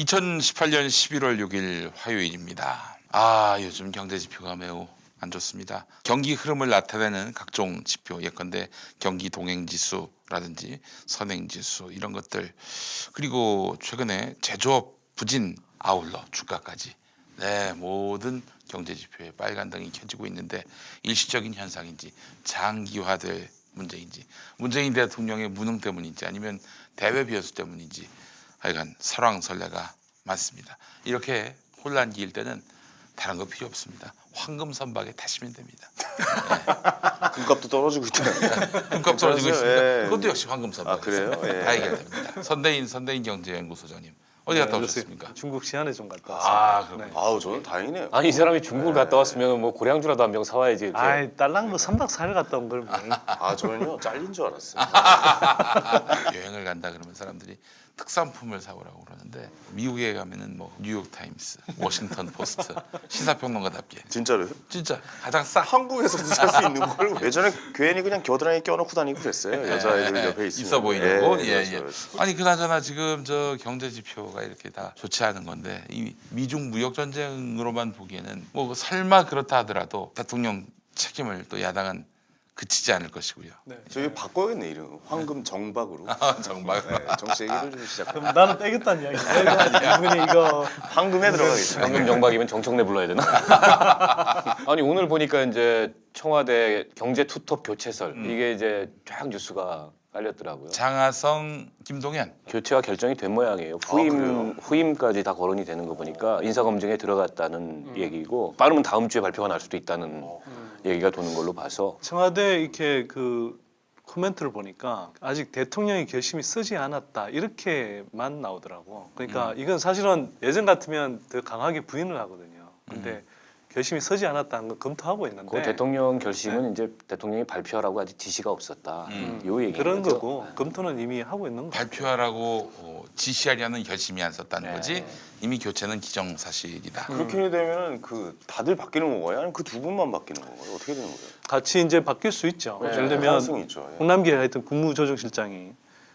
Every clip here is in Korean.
2018년 11월 6일 화요일입니다. 요즘 경제 지표가 매우 안 좋습니다. 경기 흐름을 나타내는 각종 지표, 예컨대 경기 동행 지수라든지 선행 지수 이런 것들, 그리고 최근에 제조업 부진 아울러 주가까지, 모든 경제 지표에 빨간 등이 켜지고 있는데, 일시적인 현상인지 장기화될 문제인지, 문재인 대통령의 무능 때문인지 아니면 대외 변수 때문인지 하여간 설왕설래가 많습니다. 이렇게 혼란기일 때는 다른 거 필요 없습니다. 황금 선박에 타시면 됩니다. 금값도 떨어지고 있잖아요. 금값 떨어지고 있습니다. 예. 그것도 역시 황금 선박. 그래요? 예. 다 해결됩니다. 선대인 경제연구소장님, 어디 갔다 오셨습니까? 중국 시안에 좀 갔다 왔어요. 그렇군요. 아우 저는 다행이네요. 아니 이 사람이 중국을 갔다 왔으면 뭐 고량주라도 한 병 사와야지 이렇게. 아이 딸랑 뭐 3박 4일 갔다 온 걸 뭐. 저는요 잘린 줄 알았어요. 여행을 간다 그러면 사람들이 특산품을 사오라고 그러는데, 미국에 가면은 뭐 뉴욕 타임스, 워싱턴 포스트 시사평론가답게 진짜로요? 진짜 가장 싸. 한국에서도 살 수 있는 걸 예전에 괜히 그냥 겨드랑이에 껴놓고 다니고 그랬어요. 여자애들 옆에 있으면. 있어 보이려고. 맞아요. 아니 그나저나 지금 저 경제 지표가 이렇게 다 좋지 않은 건데, 이 미중 무역 전쟁으로만 보기에는 뭐 설마 그렇다 하더라도 대통령 책임을 또 야당은 그치지 않을 것이고요. 저희 바꿔야겠네 이름. 황금 정박으로. 정말. 정치 얘기를 좀 시작. 그럼 나는 떼겠다는 이야기야. 이분이 이거 황금에 들어가겠습니다. 방금 정박이면 정청래 불러야 되나? 아니 오늘 보니까 이제 청와대 경제 투톱 교체설 이게 이제 쫙 뉴스가 깔렸더라고요. 장하성, 김동연. 교체가 결정이 된 모양이에요. 그래요? 후임까지 다 거론이 되는 거 보니까 인사검증에 들어갔다는 얘기고, 빠르면 다음 주에 발표가 날 수도 있다는 얘기가 도는 걸로 봐서. 청와대 이렇게 그 코멘트를 보니까 아직 대통령의 결심이 쓰지 않았다 이렇게만 나오더라고. 그러니까 이건 사실은 예전 같으면 더 강하게 부인을 하거든요. 근데 결심이 서지 않았다는 건 검토하고 있는데 그 대통령 결심은 이제 대통령이 발표하라고 아직 지시가 없었다. 요 얘기 그런 거고 검토는 이미 하고 있는 거고. 발표하라고 지시하려는 결심이 안 썼다는 거지. 이미 교체는 기정사실이다. 그렇게 되면은 그 다들 바뀌는 건가요? 아니면 그 두 분만 바뀌는 건가요? 어떻게 되는 거예요? 같이 이제 바뀔 수 있죠. 예를 들면 가능성이 있죠. 예. 홍남기 하여튼 국무조정실장이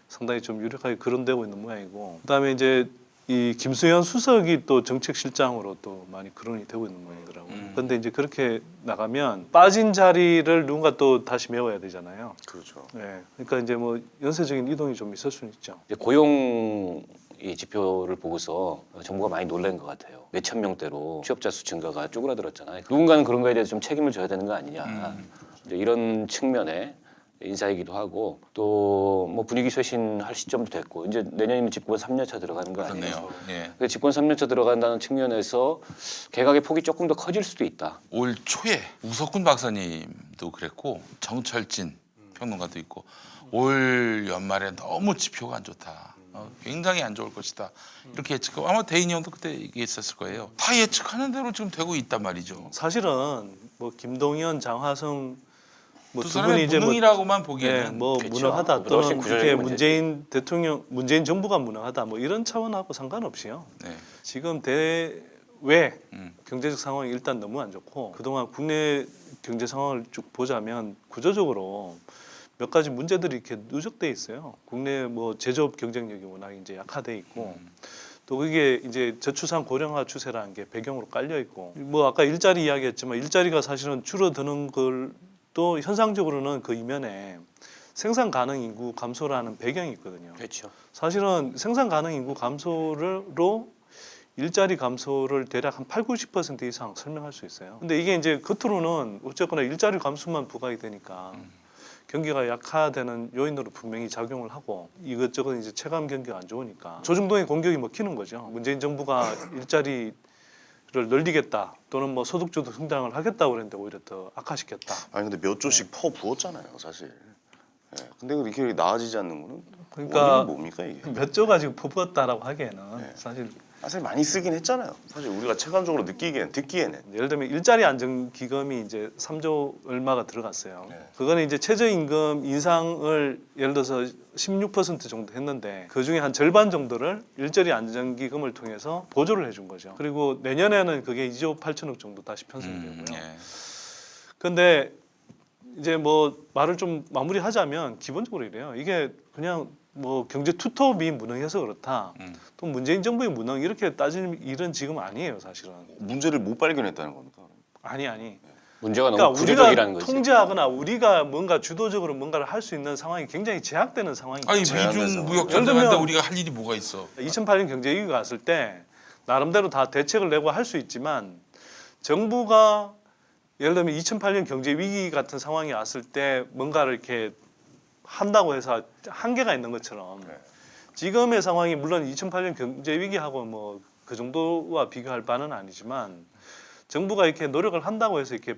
상당히 좀 유력하게 거론되고 있는 모양이고, 그다음에 이제 이 김수현 수석이 또 정책실장으로 또 많이 거론이 되고 있는 모양이더라고요. 그런데 이제 그렇게 나가면 빠진 자리를 누군가 또 다시 메워야 되잖아요. 그렇죠. 네, 그러니까 이제 뭐 연쇄적인 이동이 좀 있을 수는 있죠. 이제 고용 이 지표를 보고서 정부가 많이 놀란 것 같아요. 몇천 명대로 취업자 수 증가가 쪼그라들었잖아요. 누군가는 그런 거에 대해서 좀 책임을 져야 되는 거 아니냐. 이제 이런 측면에 인사이기도 하고, 또 뭐 분위기 쇄신할 시점도 됐고, 이제 내년이면 집권 3년차 들어가는 거 아니에요. 그렇네요. 예. 근데 집권 3년차 들어간다는 측면에서 개각의 폭이 조금 더 커질 수도 있다. 올 초에 우석훈 박사님도 그랬고, 정철진 평론가도 있고, 올 연말에 너무 지표가 안 좋다. 굉장히 안 좋을 것이다. 이렇게 예측하고, 아마 대인이 형도 그때 얘기했었을 거예요. 다 예측하는 대로 지금 되고 있단 말이죠. 사실은 뭐 김동연, 장하성 뭐 두 두 사람의 분이 이제 뭐 무능이라고만 예, 보기에는 뭐 그렇죠. 무능하다 그것도 또는 훨씬 이렇게 구조적인 문재인 대통령, 문재인 정부가 무능하다 뭐 이런 차원하고 상관없이요. 네. 지금 대외 음. 경제적 상황이 일단 너무 안 좋고, 그동안 국내 경제 상황을 쭉 보자면 구조적으로 몇 가지 문제들이 이렇게 누적돼 있어요. 국내 뭐 제조업 경쟁력이 워낙 이제 약화돼 있고, 또 그게 이제 저출산 고령화 추세라는 게 배경으로 깔려 있고, 뭐 아까 일자리 이야기했지만 일자리가 사실은 줄어드는 걸 또 현상적으로는 그 이면에 생산 가능 인구 감소라는 배경이 있거든요. 그렇죠. 사실은 생산 가능 인구 감소로 일자리 감소를 대략 한 80~90% 이상 설명할 수 있어요. 근데 이게 이제 겉으로는 어쨌거나 일자리 감소만 부각이 되니까 경기가 약화되는 요인으로 분명히 작용을 하고, 이것저것 이제 체감 경기가 안 좋으니까 조중동의 공격이 먹히는 거죠. 문재인 정부가 일자리를 늘리겠다 또는 뭐 소득주도 성장을 하겠다고 그랬는데 오히려 더 악화시켰다. 아니 근데 몇 조씩 퍼 부었잖아요, 사실. 예. 근데 이렇게 나아지지 않는 거는 그러니까 원인은 뭡니까 이게? 몇 조가 지금 퍼부었다라고 하기에는 사실 사실 많이 쓰긴 했잖아요. 사실 우리가 체감적으로 듣기에는. 예를 들면 일자리 안정 기금이 이제 3조 얼마가 들어갔어요. 네. 그거는 이제 최저임금 인상을 예를 들어서 16% 정도 했는데, 그 중에 한 절반 정도를 일자리 안정 기금을 통해서 보조를 해준 거죠. 그리고 내년에는 그게 2조 8천억 정도 다시 편성이 되고요. 예. 그런데 이제 뭐 말을 좀 마무리하자면 기본적으로 이래요. 이게 그냥 뭐 경제 투톱이 무능해서 그렇다. 또 문재인 정부의 무능 이렇게 따질 일은 지금 아니에요, 사실은. 문제를 못 발견했다는 겁니까? 아니. 문제가 너무 그러니까 구조적이라는 우리가 거지. 통제하거나 우리가 뭔가 주도적으로 뭔가를 할 수 있는 상황이 굉장히 제약되는 상황이죠. 아니 제한된 미중 상황. 무역 예를 전쟁한데 들면- 우리가 할 일이 뭐가 있어? 2008년 경제 위기가 왔을 때 나름대로 다 대책을 내고 할 수 있지만 정부가 예를 들면 2008년 경제 위기 같은 상황이 왔을 때 뭔가를 이렇게 한다고 해서 한계가 있는 것처럼 네. 지금의 상황이 물론 2008년 경제 위기하고 뭐 그 정도와 비교할 바는 아니지만 정부가 이렇게 노력을 한다고 해서 이렇게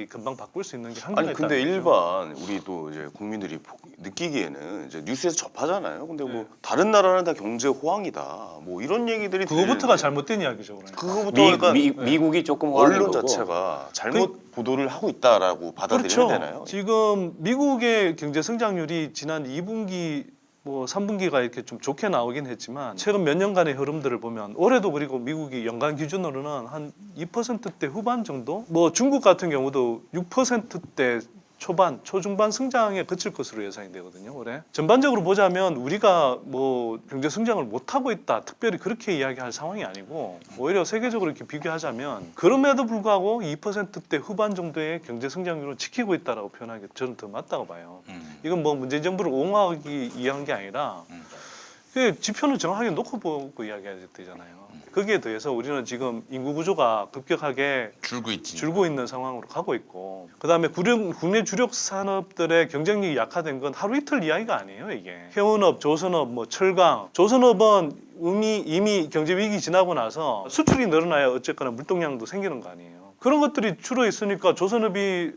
금방 바꿀 수 있는 게 한계가 아니 있다는 근데 거죠. 일반 우리 또 이제 국민들이 느끼기에는 이제 뉴스에서 접하잖아요. 근데 뭐 다른 나라는 다 경제 호황이다. 뭐 이런 얘기들이 그거부터가 들리는데 잘못된 이야기죠. 그러니까. 그거부터 그러니까 미국이 조금 호황인 언론 거고. 자체가 잘못 보도를 하고 있다라고 받아들여야 되나요? 그렇죠. 지금 미국의 경제 성장률이 지난 2분기 뭐 3분기가 이렇게 좀 좋게 나오긴 했지만 최근 몇 년간의 흐름들을 보면 올해도 그리고 미국이 연간 기준으로는 한 2%대 후반 정도? 뭐 중국 같은 경우도 6%대 초반, 초중반 성장에 그칠 것으로 예상이 되거든요. 올해. 전반적으로 보자면 우리가 뭐 경제 성장을 못 하고 있다. 특별히 그렇게 이야기할 상황이 아니고 오히려 세계적으로 이렇게 비교하자면 그럼에도 불구하고 2%대 후반 정도의 경제 성장률을 지키고 있다라고 표현하기 저는 더 맞다고 봐요. 이건 뭐 문재인 정부를 옹호하기 위한 게 아니라 그 지표는 정확하게 놓고 보고 이야기해야 되잖아요. 거기에 더해서 우리는 지금 인구 구조가 급격하게 줄고 있는 상황으로 가고 있고 그다음에 국내 주력 산업들의 경쟁력이 약화된 건 하루 이틀 이야기가 아니에요. 이게 해운업, 조선업, 뭐 철강, 조선업은 이미 경제 위기 지나고 나서 수출이 늘어나야 어쨌거나 물동량도 생기는 거 아니에요. 그런 것들이 줄어 있으니까 조선업이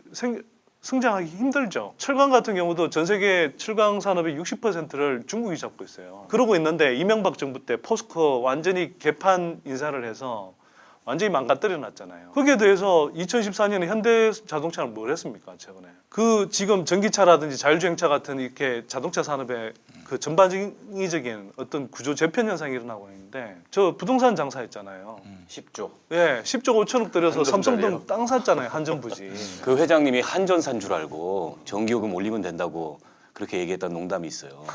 성장하기 힘들죠. 철강 같은 경우도 전 세계 철강 산업의 60%를 중국이 잡고 있어요. 그러고 있는데 이명박 정부 때 포스코 완전히 개판 인사를 해서 완전히 망가뜨려 놨잖아요. 거기에 대해서 2014년에 현대자동차는 뭘 했습니까? 최근에. 그 지금 전기차라든지 자율주행차 같은 이렇게 자동차 산업의 그 전반적인 어떤 구조 재편 현상이 일어나고 있는데 저 부동산 장사했잖아요. 10조. 예, 10조 5천억 들여서 한전자리요. 삼성동 땅 샀잖아요. 한전부지. 그 회장님이 한전산 줄 알고 전기요금 올리면 된다고 그렇게 얘기했던 농담이 있어요.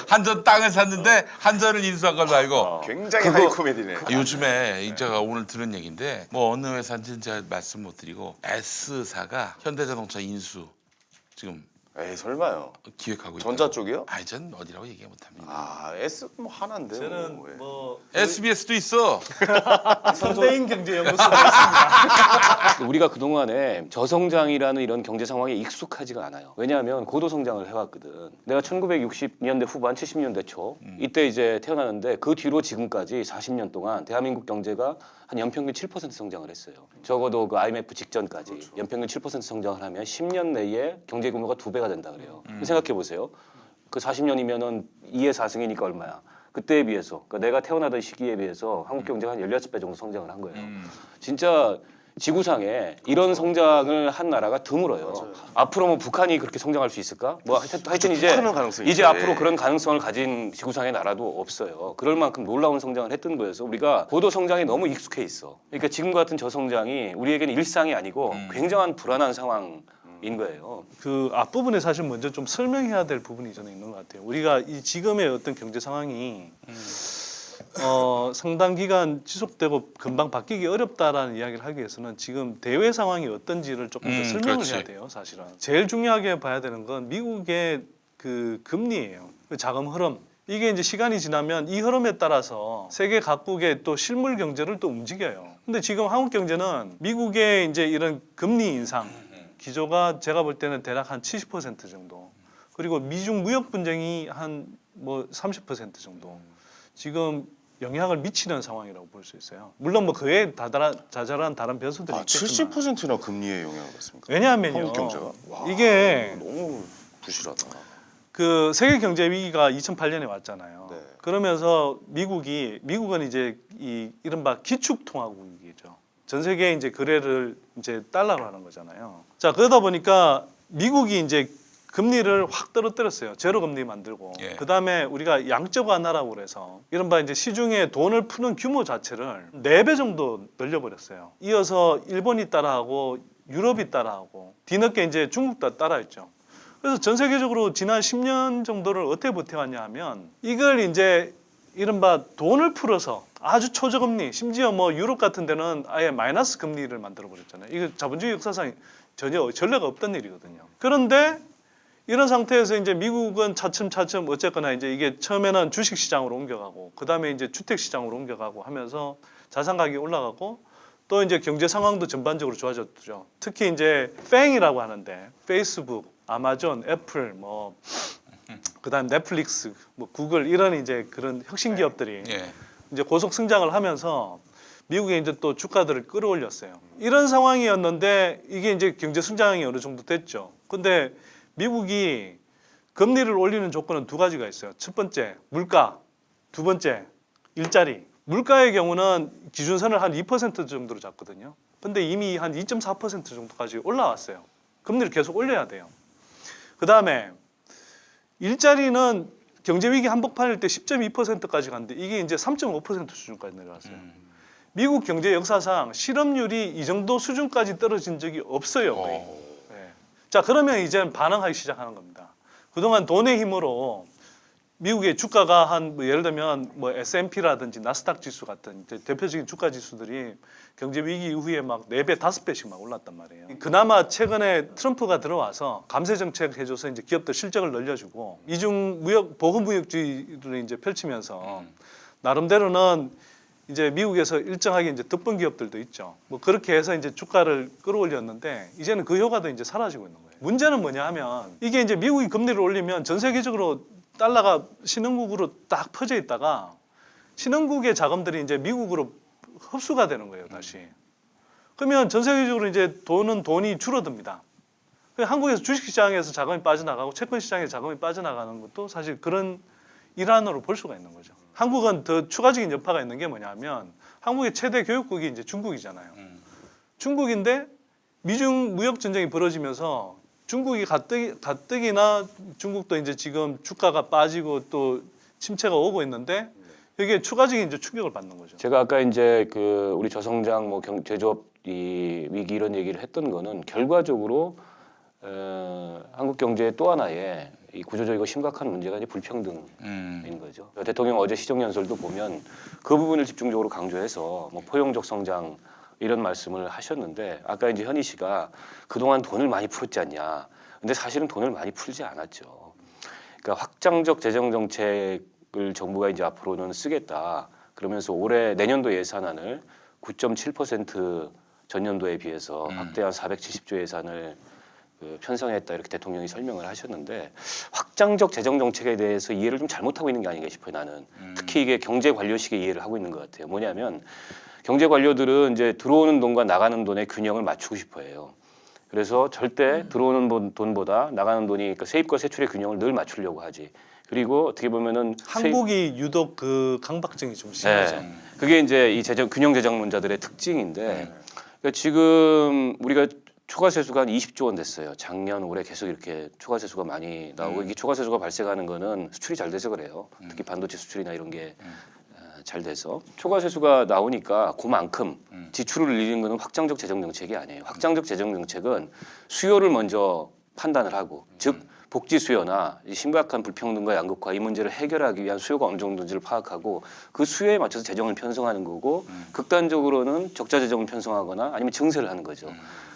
한전 땅을 샀는데 한전을 인수한 걸로 알고. 굉장히 하이 코미디네. 요즘에 제가 오늘 들은 얘기인데 뭐 어느 회사인지 제가 말씀 못 드리고 S사가 현대자동차 인수 지금 에이 설마요. 기획하고 있다. 전자 쪽이요? 아니 전 어디라고 얘기 못 합니다. 아 S 뭐 하나인데. 저는 뭐. 뭐 SBS도 있어. 선대인 경제연구소가 있습니다. 우리가 그동안에 저성장이라는 이런 경제 상황에 익숙하지가 않아요. 왜냐하면 고도성장을 해왔거든. 내가 1960년대 후반 70년대 초 이때 이제 태어났는데 그 뒤로 지금까지 40년 동안 대한민국 경제가 한 연평균 7% 성장을 했어요. 적어도 그 IMF 직전까지 연평균 7% 성장을 하면 10년 내에 경제 규모가 2배가 된다 그래요. 생각해 보세요. 그 40년이면은 2의 4승이니까 얼마야? 그때에 비해서, 그러니까 내가 태어나던 시기에 비해서 한국 경제가 한 16배 정도 성장을 한 거예요. 진짜 지구상에 이런 성장을 한 나라가 드물어요. 앞으로 뭐 북한이 그렇게 성장할 수 있을까? 뭐 하여튼 이제 북한은 가능성이 이제 있지. 앞으로 그런 가능성을 가진 지구상의 나라도 없어요. 그럴 만큼 놀라운 성장을 했던 거여서 우리가 고도 성장에 너무 익숙해 있어. 그러니까 지금 같은 저성장이 우리에게는 일상이 아니고 굉장한 불안한 상황인 거예요. 그 앞부분에 사실 먼저 좀 설명해야 될 부분이 저는 있는 것 같아요. 우리가 이 지금의 어떤 경제 상황이 상당 기간 지속되고 금방 바뀌기 어렵다라는 이야기를 하기 위해서는 지금 대외 상황이 어떤지를 조금 더 설명을 그렇지. 해야 돼요. 사실은 제일 중요하게 봐야 되는 건 미국의 그 금리예요. 그 자금 흐름. 이게 이제 시간이 지나면 이 흐름에 따라서 세계 각국의 또 실물 경제를 또 움직여요. 근데 지금 한국 경제는 미국의 이제 이런 금리 인상 기조가 제가 볼 때는 대략 한 70% 정도. 그리고 미중 무역 분쟁이 한 뭐 30% 정도. 지금 영향을 미치는 상황이라고 볼 수 있어요. 물론 뭐 그에 자잘한 다른 변수들이 있겠지만 70%나 금리에 영향을 받습니까? 왜냐하면요. 한국 경제가? 와, 이게 너무 부실하다. 그 세계 경제 위기가 2008년에 왔잖아요. 네. 그러면서 미국은 이제 이 이른바 기축통화국이죠. 전 세계 이제 거래를 이제 달러로 하는 거잖아요. 자 그러다 보니까 미국이 이제 금리를 확 떨어뜨렸어요. 제로 금리 만들고. 예. 그다음에 우리가 양적 완화라고 그래서 이른바 이제 시중에 돈을 푸는 규모 자체를 4배 정도 늘려버렸어요. 이어서 일본이 따라하고 유럽이 따라하고 뒤늦게 이제 중국도 따라했죠. 그래서 전 세계적으로 지난 10년 정도를 어떻게 버텨왔냐 하면 이걸 이제 이른바 돈을 풀어서 아주 초저금리, 심지어 뭐 유럽 같은 데는 아예 마이너스 금리를 만들어 버렸잖아요. 이거 자본주의 역사상 전혀 전례가 없던 일이거든요. 그런데 이런 상태에서 이제 미국은 차츰차츰 어쨌거나 이제 이게 처음에는 주식 시장으로 옮겨가고 그다음에 이제 주택 시장으로 옮겨가고 하면서 자산 가격이 올라가고 또 이제 경제 상황도 전반적으로 좋아졌죠. 특히 이제 팽이라고 하는데 페이스북, 아마존, 애플 뭐 그다음 넷플릭스, 뭐 구글 이런 이제 그런 혁신 기업들이 예. 이제 고속 성장을 하면서 미국의 이제 또 주가들을 끌어올렸어요. 이런 상황이었는데 이게 이제 경제 성장이 어느 정도 됐죠. 근데 미국이 금리를 올리는 조건은 두 가지가 있어요. 첫 번째 물가, 두 번째 일자리. 물가의 경우는 기준선을 한 2% 정도로 잡거든요. 근데 이미 한 2.4% 정도까지 올라왔어요. 금리를 계속 올려야 돼요. 그 다음에 일자리는 경제 위기 한복판일 때 10.2%까지 갔는데 이게 이제 3.5% 수준까지 내려왔어요. 미국 경제 역사상 실업률이 이 정도 수준까지 떨어진 적이 없어요. 거의. 네. 자, 그러면 이제 반응하기 시작하는 겁니다. 그동안 돈의 힘으로 미국의 주가가 한 뭐 예를 들면 뭐 S&P라든지 나스닥 지수 같은 이제 대표적인 주가 지수들이 경제 위기 이후에 막 4배, 5배씩 막 올랐단 말이에요. 그나마 최근에 트럼프가 들어와서 감세 정책 해줘서 이제 기업들 실적을 늘려주고 이중 무역 보호 무역주의를 이제 펼치면서 나름대로는 이제 미국에서 일정하게 이제 덕분 기업들도 있죠. 뭐 그렇게 해서 이제 주가를 끌어올렸는데 이제는 그 효과도 이제 사라지고 있는 거예요. 문제는 뭐냐 하면 이게 이제 미국이 금리를 올리면 전 세계적으로 달러가 신흥국으로 딱 퍼져 있다가 신흥국의 자금들이 이제 미국으로 흡수가 되는 거예요, 다시. 그러면 전 세계적으로 이제 돈이 줄어듭니다. 한국에서 주식시장에서 자금이 빠져나가고 채권시장에서 자금이 빠져나가는 것도 사실 그런 일환으로 볼 수가 있는 거죠. 한국은 더 추가적인 여파가 있는 게 뭐냐면 한국의 최대 교육국이 이제 중국이잖아요. 중국인데 미중 무역 전쟁이 벌어지면서 중국이 가뜩이나 중국도 이제 지금 주가가 빠지고 또 침체가 오고 있는데 여기에 추가적인 이제 충격을 받는 거죠. 제가 아까 이제 그 우리 저성장 뭐 제조업 이 위기 이런 얘기를 했던 거는 결과적으로 한국 경제의 또 하나의 이 구조적이고 심각한 문제가 이제 불평등인 거죠. 대통령 어제 시정연설도 보면 그 부분을 집중적으로 강조해서 뭐 포용적 성장 이런 말씀을 하셨는데 아까 이제 현희 씨가 그동안 돈을 많이 풀었지 않냐. 근데 사실은 돈을 많이 풀지 않았죠. 그러니까 확장적 재정 정책을 정부가 이제 앞으로는 쓰겠다. 그러면서 올해 내년도 예산안을 9.7% 전년도에 비해서 확대한 470조 예산을 편성했다 이렇게 대통령이 설명을 하셨는데 확장적 재정 정책에 대해서 이해를 좀 잘못하고 있는 게 아닌가 싶어요. 나는 특히 이게 경제 관료식의 이해를 하고 있는 것 같아요. 뭐냐면 경제 관료들은 이제 들어오는 돈과 나가는 돈의 균형을 맞추고 싶어해요. 그래서 절대 들어오는 돈보다 나가는 돈이 그러니까 세입과 세출의 균형을 늘 맞추려고 하지. 그리고 어떻게 보면은 한국이 유독 그 강박증이 좀 심하죠. 네. 그게 이제 이 균형 재정론자들의 특징인데 그러니까 지금 우리가 초과세수가 한 20조 원 됐어요. 작년 올해 계속 이렇게 초과세수가 많이 나오고 이게 초과세수가 발생하는 거는 수출이 잘 돼서 그래요. 특히 반도체 수출이나 이런 게 잘 돼서 초과세수가 나오니까 그만큼 지출을 늘리는 거는 확장적 재정 정책이 아니에요. 확장적 재정 정책은 수요를 먼저 판단을 하고 즉 복지 수요나 심각한 불평등과 양극화 이 문제를 해결하기 위한 수요가 어느 정도인지를 파악하고 그 수요에 맞춰서 재정을 편성하는 거고 극단적으로는 적자 재정을 편성하거나 아니면 증세를 하는 거죠.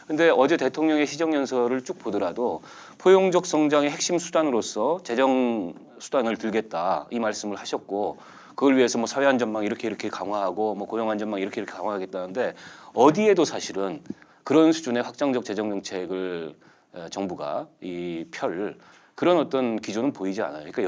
근데 어제 대통령의 시정연설을 쭉 보더라도 포용적 성장의 핵심 수단으로서 재정 수단을 들겠다 이 말씀을 하셨고 그걸 위해서 뭐 사회 안전망 이렇게 강화하고 뭐 고용 안전망 이렇게 하겠다는데 어디에도 사실은 그런 수준의 확장적 재정 정책을 정부가 그런 어떤 기조는 보이지 않아요. 그러니까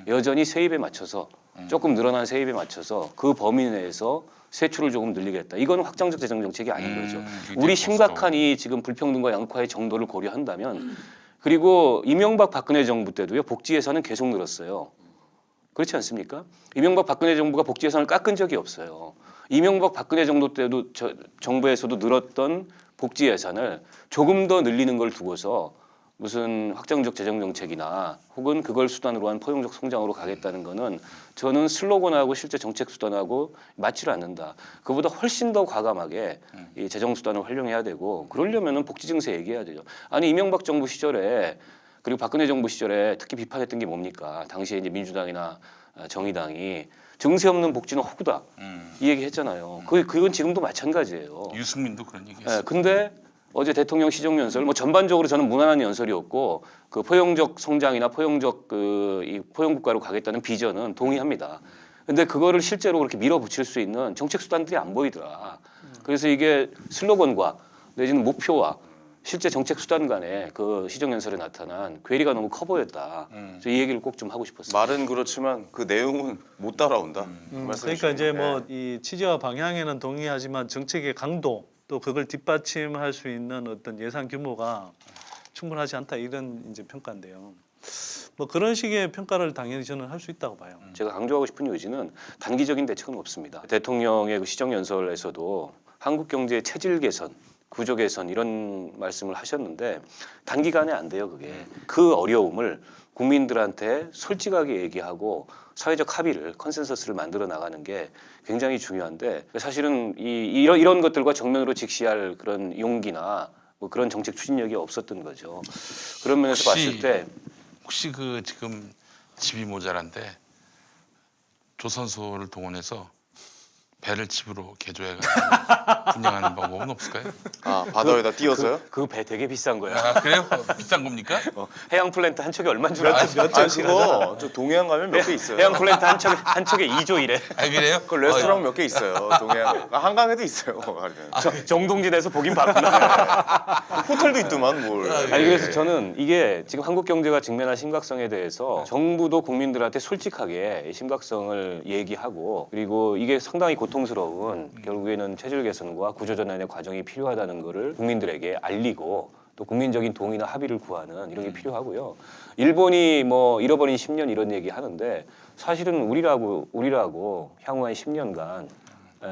여전히 세입에 맞춰서 조금 늘어난 세입에 맞춰서 그 범위 내에서 세출을 조금 늘리겠다. 이거는 확장적 재정 정책이 아닌 거죠. 우리 심각한 이 지금 불평등과 양극화의 정도를 고려한다면 그리고 이명박 박근혜 정부 때도요 복지 예산은 계속 늘었어요. 그렇지 않습니까? 이명박 박근혜 정부가 복지 예산을 깎은 적이 없어요. 이명박 박근혜 정부 때도 정부에서도 늘었던 복지 예산을 조금 더 늘리는 걸 두고서 무슨 확장적 재정 정책이나 혹은 그걸 수단으로 한 포용적 성장으로 가겠다는 거는 저는 슬로건하고 실제 정책 수단하고 맞지를 않는다. 그보다 훨씬 더 과감하게 이 재정 수단을 활용해야 되고 그러려면은 복지 증세 얘기해야 되죠. 아니 이명박 정부 시절에 그리고 박근혜 정부 시절에 특히 비판했던 게 뭡니까? 당시에 이제 민주당이나 정의당이 증세 없는 복지는 허구다 이 얘기 했잖아요. 그건 지금도 마찬가지예요. 유승민도 그런 얘기했어요. 예, 근데 어제 대통령 시정연설 뭐 전반적으로 저는 무난한 연설이었고 그 포용적 성장이나 포용적 이 포용국가로 가겠다는 비전은 동의합니다. 근데 그거를 실제로 그렇게 밀어붙일 수 있는 정책 수단들이 안 보이더라. 그래서 이게 슬로건과 내지는 목표와 실제 정책 수단 간에 그 시정연설에 나타난 괴리가 너무 커 보였다. 그래서 이 얘기를 꼭 좀 하고 싶었어요. 말은 그렇지만 그 내용은 못 따라온다. 그 말씀이시죠? 그러니까 이제 뭐 네. 이 취지와 방향에는 동의하지만 정책의 강도 또 그걸 뒷받침할 수 있는 어떤 예산 규모가 충분하지 않다 이런 이제 평가인데요. 뭐 그런 식의 평가를 당연히 저는 할 수 있다고 봐요. 제가 강조하고 싶은 요지는 단기적인 대책은 없습니다. 대통령의 그 시정연설에서도 한국 경제의 체질 개선, 구조 개선 이런 말씀을 하셨는데 단기간에 안 돼요. 그게 그 어려움을 국민들한테 솔직하게 얘기하고 사회적 합의를 컨센서스를 만들어 나가는 게 굉장히 중요한데 사실은 이런 것들과 정면으로 직시할 그런 용기나 뭐 그런 정책 추진력이 없었던 거죠. 그런 면에서 봤을 때 혹시 그 지금 집이 모자란데 조선소를 동원해서 배를 집으로 개조해가지고 분양하는 방법은 없을까요? 아 바다에다 띄어서요? 그 배 되게 비싼 거야. 아 그래요? 비싼 겁니까? 해양 플랜트 한 척에 얼마인 줄 알아? 아 그거 저 동해안 가면 몇 개 있어요. 해양 플랜트 한 척에 2조 이래. 아 그래요? 그 레스토랑 몇 개 있어요. 동해안. 한강에도 있어요. 정동진에서 보긴 봤구나. 호텔도 있더만 뭘. 아니 그래서 저는 이게 지금 한국 경제가 직면한 심각성에 대해서 정부도 국민들한테 솔직하게 심각성을 얘기하고 그리고 이게 상당히 고통스러운 결국에는 체질 개선과 구조전환의 과정이 필요하다는 거를 국민들에게 알리고 또 국민적인 동의나 합의를 구하는 이런 게 필요하고요. 일본이 뭐 잃어버린 10년 이런 얘기 하는데 사실은 우리라고 향후 한 10년간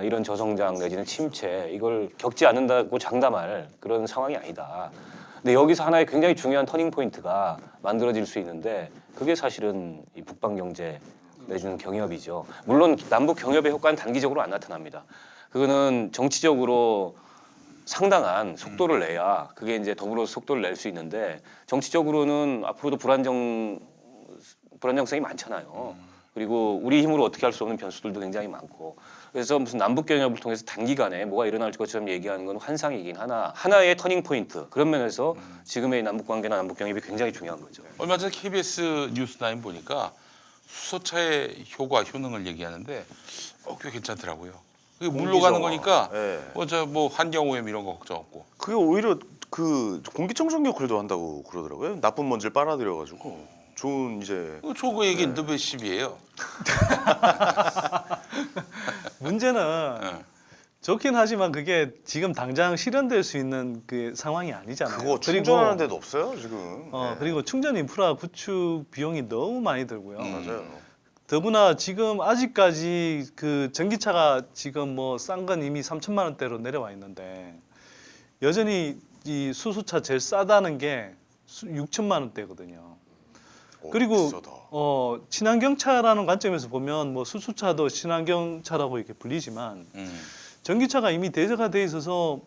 이런 저성장 내지는 침체 이걸 겪지 않는다고 장담할 그런 상황이 아니다. 근데 여기서 하나의 굉장히 중요한 터닝 포인트가 만들어질 수 있는데 그게 사실은 이 북방 경제 내지는 경협이죠. 물론 남북 경협의 효과는 단기적으로 안 나타납니다. 그거는 정치적으로 상당한 속도를 내야 그게 이제 더불어 속도를 낼 수 있는데 정치적으로는 앞으로도 불안정성이 많잖아요. 그리고 우리 힘으로 어떻게 할 수 없는 변수들도 굉장히 많고 그래서 무슨 남북 경협을 통해서 단기간에 뭐가 일어날 것처럼 얘기하는 건 환상이긴 하나의 터닝 포인트 그런 면에서 지금의 남북 관계나 남북 경협이 굉장히 중요한 거죠. 얼마 전에 KBS 뉴스9 보니까 수소차의 효능을 얘기하는데 꽤 괜찮더라고요. 그게 물로 가는 거니까 네. 뭐 환경오염 이런 거 걱정 없고. 그게 오히려 그 공기청정 역할도 한다고 그러더라고요. 나쁜 먼지를 빨아들여가지고 좋은 이제. 저거 얘기인데 왜 10이에요? 문제는 네. 좋긴 하지만 그게 지금 당장 실현될 수 있는 그 상황이 아니잖아요. 그거 충전하는 데도 없어요 지금. 네. 그리고 충전 인프라 구축 비용이 너무 많이 들고요. 맞아요. 더구나 지금 아직까지 그 전기차가 지금 뭐 싼 건 이미 3천만 원대로 내려와 있는데 여전히 이 수소차 제일 싸다는 게 6천만 원대거든요. 그리고 비싸다. 친환경차라는 관점에서 보면 뭐 수소차도 친환경차라고 이렇게 불리지만 전기차가 이미 대세가 돼 있어서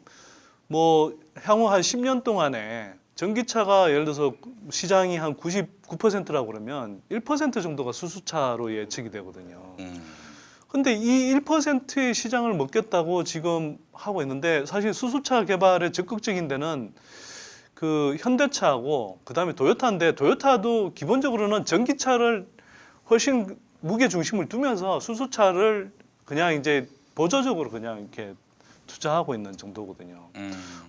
뭐 향후 한 10년 동안에 전기차가 예를 들어서 시장이 한 99%라고 그러면 1% 정도가 수소차로 예측이 되거든요. 근데 이 1%의 시장을 먹겠다고 지금 하고 있는데 사실 수소차 개발에 적극적인 데는 그 현대차하고 그다음에 도요타인데 도요타도 기본적으로는 전기차를 훨씬 무게 중심을 두면서 수소차를 그냥 이제 보조적으로 그냥 이렇게 투자하고 있는 정도거든요.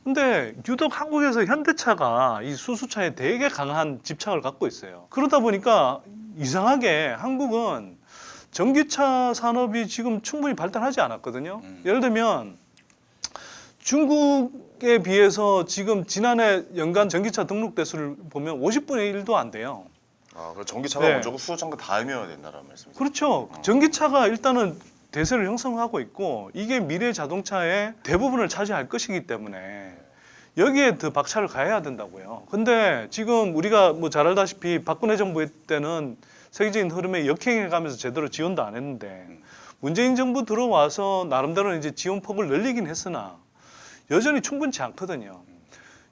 근데 유독 한국에서 현대차가 이 수소차에 되게 강한 집착을 갖고 있어요. 그러다 보니까 이상하게 한국은 전기차 산업이 지금 충분히 발달하지 않았거든요. 예를 들면 중국에 비해서 지금 지난해 연간 전기차 등록 대수를 보면 50분의 1도 안 돼요. 아, 그럼 전기차가 네. 먼저고 수소차가 다음이어야 된다는 말씀이세요? 그렇죠. 전기차가 일단은 대세를 형성하고 있고 이게 미래 자동차의 대부분을 차지할 것이기 때문에 여기에 더 박차를 가해야 된다고요. 근데 지금 우리가 뭐 잘 알다시피 박근혜 정부 때는 세계적인 흐름에 역행해가면서 제대로 지원도 안 했는데 문재인 정부 들어와서 나름대로 이제 지원 폭을 늘리긴 했으나 여전히 충분치 않거든요.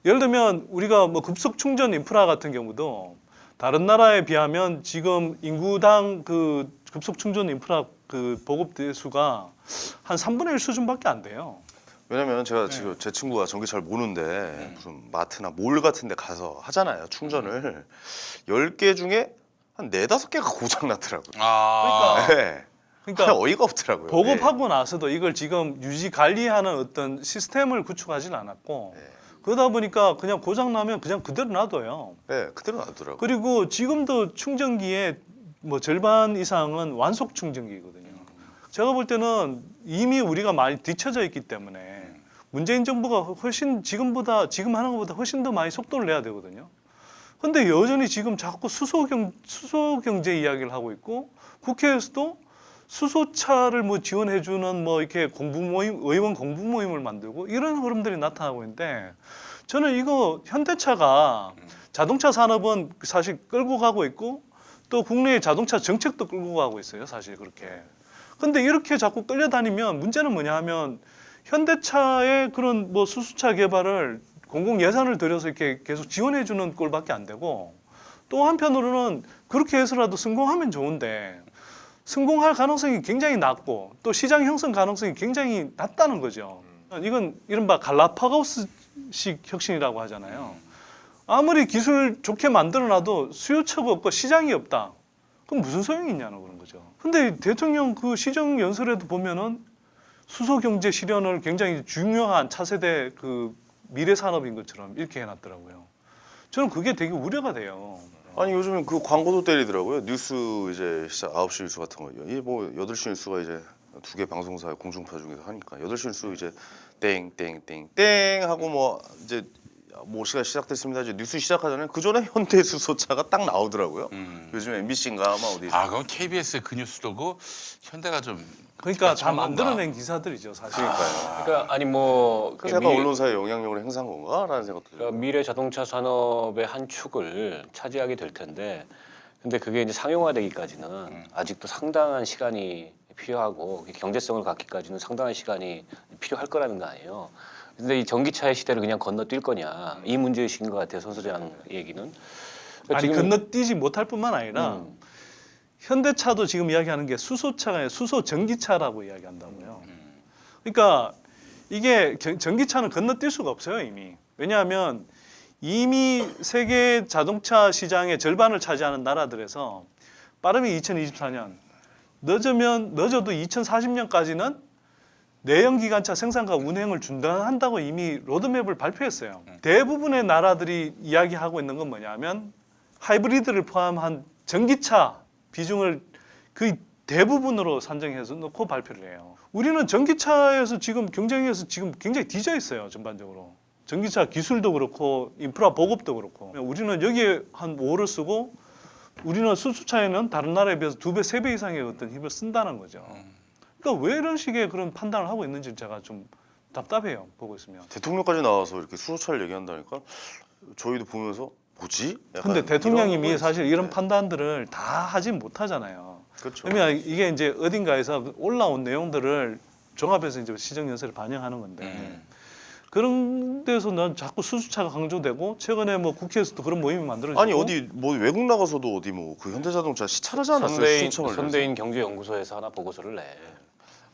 예를 들면 우리가 뭐 급속 충전 인프라 같은 경우도 다른 나라에 비하면 지금 인구당 그 급속 충전 인프라 그 보급 대수가 한 3분의 1 수준밖에 안 돼요. 왜냐면 제가 지금 제 친구가 전기 잘 모르는데 무슨 마트나 몰 같은 데 가서 하잖아요. 충전을 10개 중에 한 4-5개가 고장 났더라고요. 아, 네. 그러니까 어이가 없더라고요. 보급하고 나서도 이걸 지금 유지 관리하는 어떤 시스템을 구축하지는 않았고 그러다 보니까 그냥 고장 나면 그냥 그대로 놔둬요. 네, 그대로 놔두더라고요. 그리고 지금도 충전기의 뭐 절반 이상은 완속 충전기거든요. 제가 볼 때는 이미 우리가 많이 뒤처져 있기 때문에 문재인 정부가 훨씬 지금 하는 것보다 훨씬 더 많이 속도를 내야 되거든요. 근데 여전히 지금 자꾸 수소 경제 이야기를 하고 있고 국회에서도 수소차를 뭐 지원해주는 뭐 이렇게 의원 공부 모임을 만들고 이런 흐름들이 나타나고 있는데 저는 이거 현대차가 자동차 산업은 사실 끌고 가고 있고 또 국내의 자동차 정책도 끌고 가고 있어요. 사실 그렇게. 근데 이렇게 자꾸 끌려다니면 문제는 뭐냐 하면 현대차의 그런 뭐 수소차 개발을 공공 예산을 들여서 이렇게 계속 지원해 주는 꼴밖에 안 되고 또 한편으로는 그렇게 해서라도 성공하면 좋은데 성공할 가능성이 굉장히 낮고 또 시장 형성 가능성이 굉장히 낮다는 거죠. 이건 이른바 갈라파고스식 혁신이라고 하잖아요. 아무리 기술 좋게 만들어놔도 수요처가 없고 시장이 없다. 그럼 무슨 소용이 있냐는 그런 거죠. 근데 대통령 그 시정 연설에도 보면은 수소 경제 실현을 굉장히 중요한 차세대 그 미래 산업인 것처럼 이렇게 해놨더라고요. 저는 그게 되게 우려가 돼요. 아니 요즘엔 그 광고도 때리더라고요. 뉴스 이제 시작 9시 뉴스 같은 거요. 이게 뭐 8시 뉴스가 이제 2개 방송사 공중파 중에서 하니까 8시 뉴스 이제 땡땡땡땡 하고 뭐 이제 뭐 시간 시작됐습니다. 이제 뉴스 시작하잖아요. 그 전에 현대 수소차가 딱 나오더라고요. 요즘 MBC인가 아마 어디. 아, 그럼 KBS 그 뉴스도고 현대가 좀 그러니까 다 참 뭔가. 만들어낸 기사들이죠, 사실. 그러니까요. 그러니까 아니 뭐 그래서 약간 언론사의 영향력을 행사한 건가라는 생각도 들어요. 그러니까 미래 자동차 산업의 한 축을 차지하게 될 텐데, 근데 그게 이제 상용화되기까지는 아직도 상당한 시간이 필요하고 경제성을 갖기까지는 상당한 시간이 필요할 거라는 거 아니에요. 근데 이 전기차의 시대를 그냥 건너뛸 거냐 이 문제의식인 것 같아요, 선 소장 얘기는. 그러니까 아니 지금- 건너뛰지 못할 뿐만 아니라 현대차도 지금 이야기하는 게 수소차가 아니라 수소 전기차라고 이야기한다고요. 그러니까 이게 전기차는 건너뛸 수가 없어요 이미. 왜냐하면 이미 세계 자동차 시장의 절반을 차지하는 나라들에서 빠르면 2024년, 늦어도 2040년까지는 내연기관차 생산과 운행을 중단한다고 이미 로드맵을 발표했어요. 대부분의 나라들이 이야기하고 있는 건 뭐냐면 하이브리드를 포함한 전기차 비중을 그 대부분으로 산정해서 놓고 발표를 해요. 우리는 전기차에서 지금 경쟁에서 지금 굉장히 뒤져 있어요, 전반적으로. 전기차 기술도 그렇고 인프라 보급도 그렇고. 우리는 여기에 한 5를 쓰고 우리는 수소차에는 다른 나라에 비해서 2배, 3배 이상의 어떤 힘을 쓴다는 거죠. 그러니까 왜 이런 식의 그런 판단을 하고 있는지 제가 좀 답답해요, 보고 있으면. 대통령까지 나와서 이렇게 수소차를 얘기한다니까 저희도 보면서 뭐지? 약간 근데 대통령님이 이런 사실 이런 네. 판단들을 다 하진 못하잖아요. 그렇죠. 그러면 이게 이제 어딘가에서 올라온 내용들을 종합해서 이제 시정 연설에 반영하는 건데 그런 데서 난 자꾸 수소차가 강조되고 최근에 뭐 국회에서도 그런 모임이 만들어지고 아니 어디 뭐 외국 나가서도 어디 뭐 그 현대자동차 시찰하지 않았어요? 선대인, 수소차 선대인 경제연구소에서 하나 보고서를 내.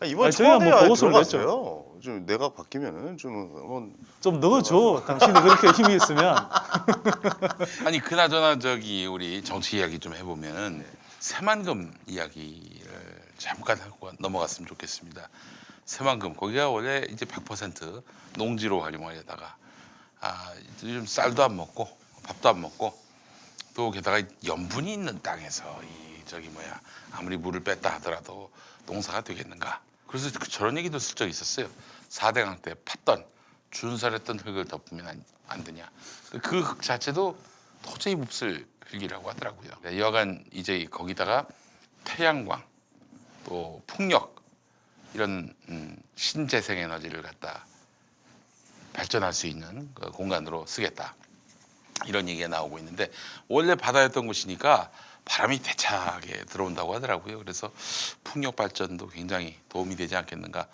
이번 아니, 저희가 청와대에 뭐 아예 보고서를 들어갔어요. 좀 내가 바뀌면은 좀 한번 좀 넣어줘. 당신이 그렇게 힘이 있으면. 아니 그나저나 저기 우리 정치 이야기 좀 해보면은 새만금 이야기를 잠깐 하고 넘어갔으면 좋겠습니다. 새만금 거기가 원래 이제 100% 농지로 활용하려다가 요즘 쌀도 안 먹고 밥도 안 먹고 또 게다가 염분이 있는 땅에서 아무리 물을 뺐다 하더라도 농사가 되겠는가? 그래서 저런 얘기도 슬쩍 있었어요. 4대강 때 팠던 준설했던 흙을 덮으면 안 되냐? 그 흙 자체도 도저히 몹쓸 흙이라고 하더라고요. 여간 이제 거기다가 태양광 또 풍력 이런 신재생 에너지를 갖다 발전할 수 있는 그 공간으로 쓰겠다. 이런 얘기가 나오고 있는데 원래 바다였던 곳이니까 바람이 대차게 들어온다고 하더라고요. 그래서 풍력 발전도 굉장히 도움이 되지 않겠는가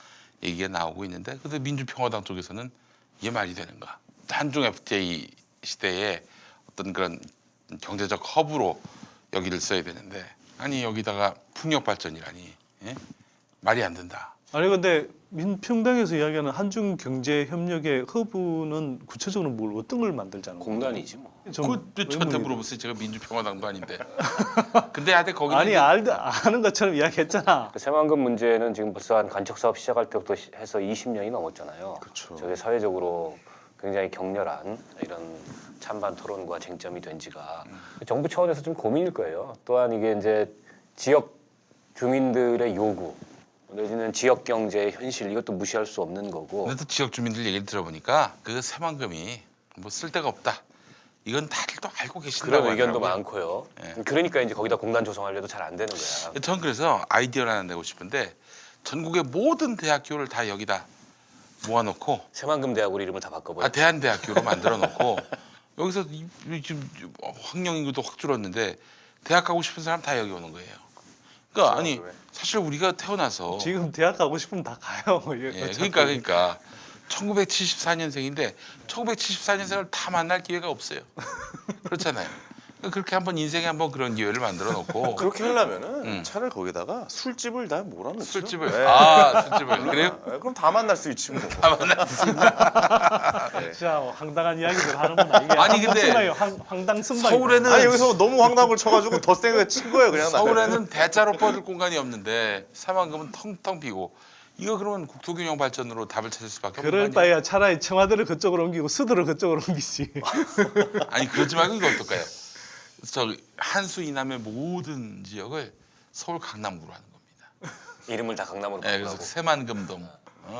얘기가 나오고 있는데 근데 민주평화당 쪽에서는 이게 말이 되는가? 한중 FTA 시대에 어떤 그런 경제적 허브로 여기를 써야 되는데 아니 여기다가 풍력 발전이라니 예? 말이 안 된다. 아니 근데 민평당에서 이야기하는 한중 경제 협력의 허브는 구체적으로 뭘 어떤 걸 만들자는 거예요? 공단이지 뭐. 그 저한테 물어보세요. 제가 민주평화당도 아닌데. 근데 하여튼 거기 아니 아는 것처럼 이야기했잖아. 그 새만금 문제는 지금 벌써 한 간척 사업 시작할 때부터 해서 20년이 넘었잖아요. 그렇죠. 저게 사회적으로 굉장히 격렬한 이런 찬반 토론과 쟁점이 된 지가 정부 차원에서 좀 고민일 거예요. 또한 이게 이제 지역 주민들의 요구 내지는 지역 경제의 현실 이것도 무시할 수 없는 거고. 근데 또 지역 주민들 얘기를 들어보니까 그 새만금이 뭐 쓸데가 없다. 이건 다들 또 알고 계신다고 그런 의견도 하더라고요. 많고요. 예. 그러니까 이제 거기다 공단 조성하려도 잘 안 되는 거야. 전 그래서 아이디어를 하나 내고 싶은데 전국의 모든 대학교를 다 여기다 모아놓고 새만금 대학으로 이름을 다 바꿔버려. 대한대학교로 만들어 놓고 여기서 지금 학령 인구도 확 줄었는데 대학 가고 싶은 사람 다 여기 오는 거예요. 그러니까 아니 사실 우리가 태어나서 지금 대학 가고 싶으면 다 가요. 예, 그러니까 1974년생인데 1974년생을 다 만날 기회가 없어요. 그렇잖아요. 그렇게 한번 인생에 한번 그런 기회를 만들어 놓고 그렇게 하려면은 차라리 거기다가 술집을 다 몰아넣죠. 술집을 네. 술집을 그래요? 네, 그럼 다 만날 수 있지 뭐. 다 만날 수 있는. 진짜 황당한 이야기들 하는구나. 이게 아니, 근데 황당성만 서울에는 아니 여기서 너무 황당을 쳐가지고 더 세게 친 거예요 그냥. 서울에는 대자로 뻗을 공간이 없는데 새만금은 텅텅 비고 이거 그러면 국토균형 발전으로 답을 찾을 수밖에 없는 거 그럴 아니에요? 바에야 차라리 청와대를 그쪽으로 옮기고 수도를 그쪽으로 옮기지. 아니 그러지 말고 이거 어떨까요? 저 한수 이남의 모든 지역을 서울 강남구로 하는 겁니다. 이름을 다 강남으로 네, 그래서 바꾸라고. 새만금동,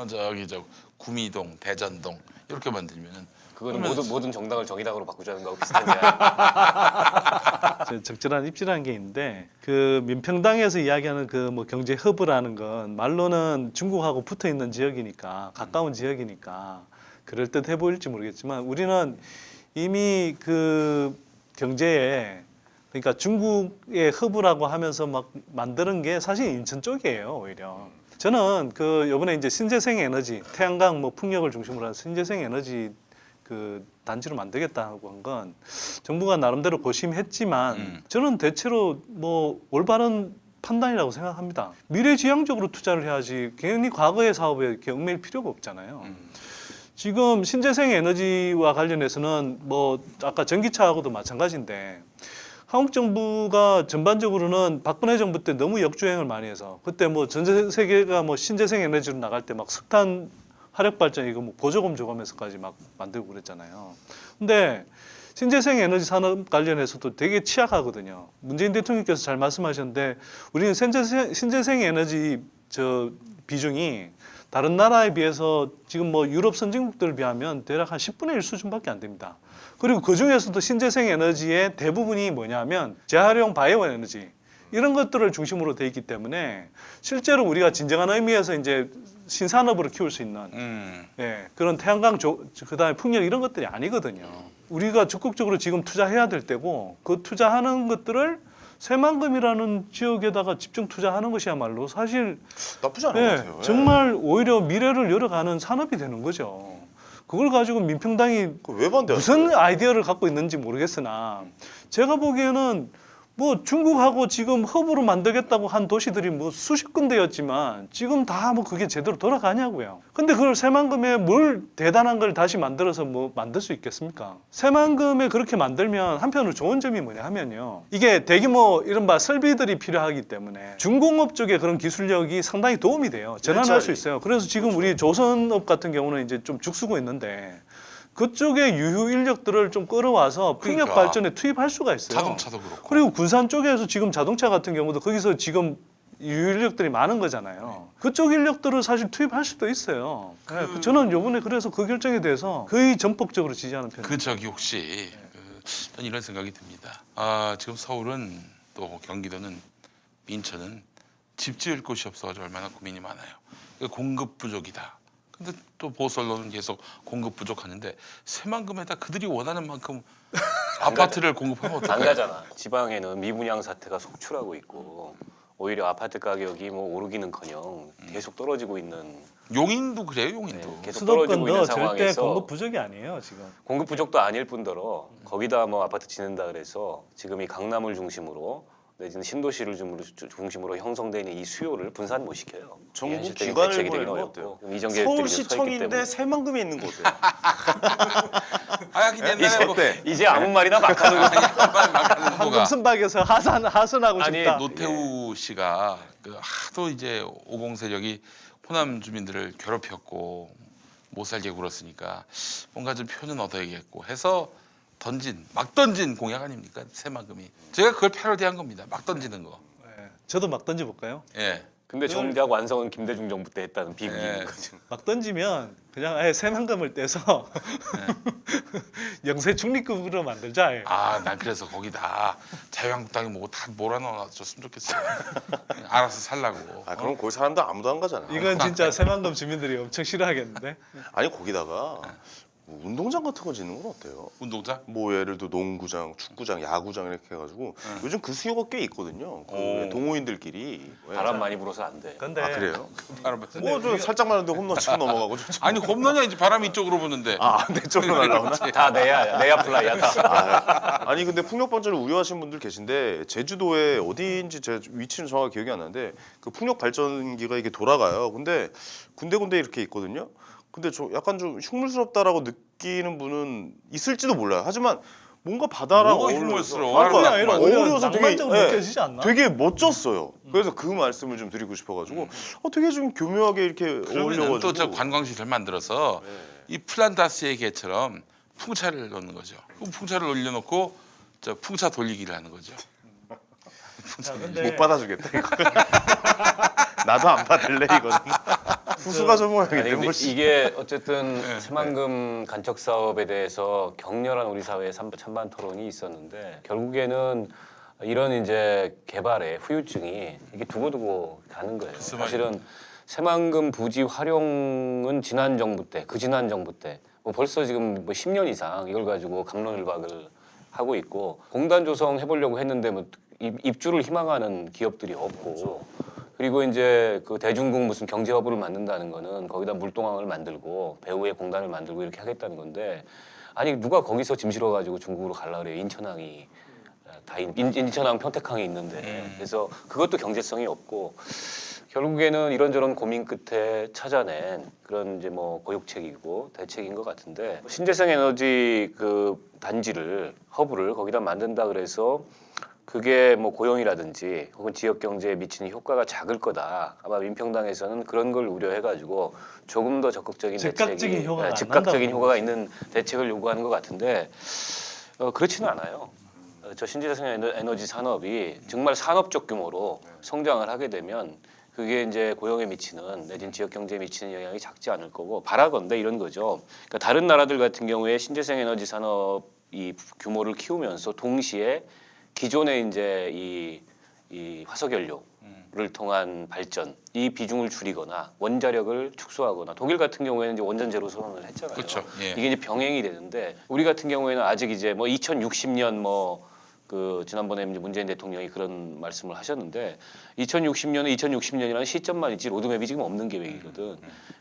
저기 저 구미동, 대전동 이렇게 만들면은 그거는 그러면 모든 정당을 정의당으로 바꾸자는 거하고 비슷한 이야. 적절한 입지라는 게 있는데 그 민평당에서 이야기하는 그 뭐 경제 허브라는 건 말로는 중국하고 붙어 있는 지역이니까 가까운 지역이니까 그럴 듯해 보일지 모르겠지만 우리는 이미 그 경제에 그러니까 중국의 허브라고 하면서 막 만드는 게 사실 인천 쪽이에요 오히려. 저는 그 이번에 이제 신재생 에너지 태양광 뭐 풍력을 중심으로 한 신재생 에너지 그 단지로 만들겠다고 한 건 정부가 나름대로 고심했지만 저는 대체로 뭐 올바른 판단이라고 생각합니다. 미래지향적으로 투자를 해야지 괜히 과거의 사업에 이렇게 얽매일 필요가 없잖아요. 지금 신재생 에너지와 관련해서는 뭐 아까 전기차하고도 마찬가지인데 한국 정부가 전반적으로는 박근혜 정부 때 너무 역주행을 많이 해서 그때 뭐 전 세계가 뭐 신재생 에너지로 나갈 때 막 석탄 화력 발전 이거 뭐 보조금 조금해서까지 막 만들고 그랬잖아요. 근데 신재생 에너지 산업 관련해서도 되게 취약하거든요. 문재인 대통령께서 잘 말씀하셨는데 우리는 신재생 에너지 저 비중이 다른 나라에 비해서 지금 뭐 유럽 선진국들을 비하면 대략 한 10분의 1 수준밖에 안 됩니다. 그리고 그 중에서도 신재생 에너지의 대부분이 뭐냐면 재활용 바이오 에너지 이런 것들을 중심으로 돼 있기 때문에 실제로 우리가 진정한 의미에서 이제 신산업으로 키울 수 있는 예, 그런 태양광 그다음에 풍력 이런 것들이 아니거든요. 우리가 적극적으로 지금 투자해야 될 때고 그 투자하는 것들을 새만금이라는 지역에다가 집중 투자하는 것이야말로 사실 나쁘지 않은 예, 것 같아요. 예. 정말 오히려 미래를 열어가는 산업이 되는 거죠. 그걸 가지고 민평당이 왜 반대하세요? 무슨 아이디어를 갖고 있는지 모르겠으나 제가 보기에는 뭐 중국하고 지금 허브로 만들겠다고 한 도시들이 뭐 수십 군데였지만 지금 다 뭐 그게 제대로 돌아가냐고요. 근데 그걸 새만금에 뭘 대단한 걸 다시 만들어서 뭐 만들 수 있겠습니까? 새만금에 그렇게 만들면 한편으로 좋은 점이 뭐냐 하면요. 이게 대규모 이른바 설비들이 필요하기 때문에 중공업 쪽에 그런 기술력이 상당히 도움이 돼요. 전환할 수 있어요. 그래서 지금 우리 조선업 같은 경우는 이제 좀 죽쓰고 있는데 그쪽의 유휴 인력들을 좀 끌어와서 풍력 그러니까. 발전에 투입할 수가 있어요. 자동차도 그렇고. 그리고 군산 쪽에서 지금 자동차 같은 경우도 거기서 지금 유휴 인력들이 많은 거잖아요. 그쪽 인력들을 사실 투입할 수도 있어요. 네, 저는 이번에 그래서 그 결정에 대해서 거의 전폭적으로 지지하는 편입니다. 그 저기 혹시 저는 이런 생각이 듭니다. 지금 서울은 또 경기도는 인천은 집 지을 곳이 없어가지고 얼마나 고민이 많아요. 공급 부족이다. 근데 또 보수언론은 계속 공급 부족하는데 새만금에다 그들이 원하는 만큼 아파트를 공급하면 안 어떨까요? 가잖아. 지방에는 미분양 사태가 속출하고 있고 오히려 아파트 가격이 뭐 오르기는커녕 계속 떨어지고 있는 용인도 그래요, 용인도. 네, 계속 떨어지고 있는 수도권도 절대 상황에서 공급 부족이 아니에요 지금. 공급 부족도 아닐 뿐더러 거기다 뭐 아파트 짓는다 그래서 지금 이 강남을 중심으로 내지는 신도시를 중심으로 형성되어 있는 이 수요를 분산 못 시켜요. 전국 현실적인 기관을 대책이 되기는 보내는 거 어렵고 어때요? 그럼 이전 계획들이 이제 서 있기 때문에. 서울시청인데 새만금에 있는 거 어때요? 하긴 옛날에 뭐 어때? 이제 아무 말이나 막 하는 거. 누가 황금순박에서 하선하고 아니 싶다. 노태우 씨가 그 하도 이제 50 세력이 호남 주민들을 괴롭혔고 못 살게 굴었으니까 뭔가 좀 표는 얻어야겠고 해서 막 던진 공약 아닙니까? 새만금이. 제가 그걸 패러디한 겁니다. 막 던지는 거. 네. 저도 막 던져볼까요? 예. 근데 정작 완성은 김대중 정부 때 했다는 예. 비극인 거죠. 막 던지면 그냥 아예 새만금을 떼서 영세 중립국으로 만들자. 아예. 아, 난 그래서 거기다 자유한국당이 뭐 다 몰아넣어줬으면 좋겠어요. 알아서 살라고. 아 그럼 거기 사람들 아무도 안 가잖아. 이건 진짜 새만금 주민들이 엄청 싫어하겠는데. 아니 거기다가 뭐 운동장 같은 거 짓는 건 어때요? 운동장? 뭐 예를 들어 농구장, 축구장, 야구장 이렇게 해가지고 요즘 그 수요가 꽤 있거든요. 그 오. 동호인들끼리. 바람 많이 불어서 안 돼. 근데 아 그래요? 바람 뭐 좀 살짝만 하는데 홈런 치고 넘어가고 좀. 아니 홈런이 아니지 바람이 이쪽으로 부는데. 아내 쪽으로 날라오나? 다 내야 플라이야 다. 아니 근데 풍력 발전을 우려하시는 분들 계신데 제주도에 어디인지 제 위치는 정확히 기억이 안 나는데 그 풍력 발전기가 이렇게 돌아가요. 근데 군데군데 이렇게 있거든요. 근데 저 약간 좀 흉물스럽다라고 느끼는 분은 있을지도 몰라요. 하지만 뭔가 바다랑 뭐가 어울려서 흉물스러워? 그게 아니라 어우러서 되게 낭만적으로 예, 느껴지지 않나? 되게 멋졌어요. 그래서 그 말씀을 좀 드리고 싶어가지고 되게 좀 교묘하게 이렇게 그러면 어울려가지고. 또저 관광시설 만들어서 이 플란다스의 개처럼 풍차를 넣는 거죠. 그럼 풍차를 올려놓고 저 풍차 돌리기를 하는 거죠. 자, 근데 못 받아주겠다 이거. 나도 안 받을래 이거는. 후수가 저 모양인데 아니, 근데 뭐. 이게 어쨌든 새만금 간척 사업에 대해서 격렬한 우리 사회의 찬반 토론이 있었는데 결국에는 이런 이제 개발의 후유증이 이게 두고두고 가는 거예요. 글쎄 사실은 새만금 부지 활용은 지난 정부 때, 그 지난 정부 때 뭐 벌써 지금 뭐 10년 이상 이걸 가지고 갑론을박을 하고 있고 공단 조성 해보려고 했는데 뭐 입주를 희망하는 기업들이 없고. 그리고 이제 그 대중국 무슨 경제허브를 만든다는 거는 거기다 물동항을 만들고 배후에 공단을 만들고 이렇게 하겠다는 건데 아니 누가 거기서 짐 실어가지고 중국으로 갈라 그래요. 인천항이 다 인천항 평택항이 있는데 그래서 그것도 경제성이 없고 결국에는 이런저런 고민 끝에 찾아낸 그런 이제 뭐 고육책이고 대책인 것 같은데 신재생 에너지 그 단지를 허브를 거기다 만든다 그래서 그게 뭐 고용이라든지 혹은 지역 경제에 미치는 효과가 작을 거다. 아마 민평당에서는 그런 걸 우려해가지고 조금 더 적극적인 즉각적인 대책이 효과가 안 즉각적인 난다고 효과가 있는 대책을 요구하는 것 같은데 그렇지는 않아요. 저 신재생 에너지 산업이 정말 산업적 규모로 성장을 하게 되면 그게 이제 고용에 미치는 내지는 지역 경제에 미치는 영향이 작지 않을 거고 바라건대 이런 거죠. 그러니까 다른 나라들 같은 경우에 신재생 에너지 산업 이 규모를 키우면서 동시에 기존의 이제 이 화석연료를 통한 발전 이 비중을 줄이거나 원자력을 축소하거나 독일 같은 경우에는 이제 원전 제로 선언을 했잖아요. 그렇죠. 예. 이게 이제 병행이 되는데 우리 같은 경우에는 아직 이제 뭐 2060년 뭐 그 지난번에 이제 문재인 대통령이 그런 말씀을 하셨는데 2060년은 2060년이라는 시점만 있지 로드맵이 지금 없는 계획이거든.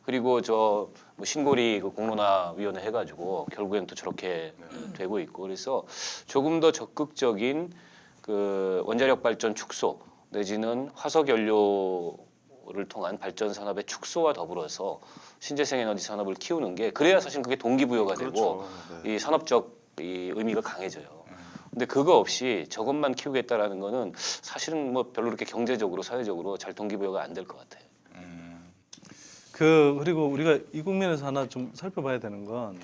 그리고 저 뭐 신고리 그 공론화 위원회 해가지고 결국에는 또 저렇게 되고 있고 그래서 조금 더 적극적인 그 원자력 발전 축소 내지는 화석 연료를 통한 발전 산업의 축소와 더불어서 신재생 에너지 산업을 키우는 게 그래야 사실 그게 동기부여가 되고 그렇죠. 네. 이 산업적 이 의미가 강해져요. 근데 그거 없이 저것만 키우겠다라는 거는 사실은 뭐 별로 그렇게 경제적으로 사회적으로 잘 동기부여가 안 될 것 같아요. 그리고 우리가 이 국면에서 하나 좀 살펴봐야 되는 건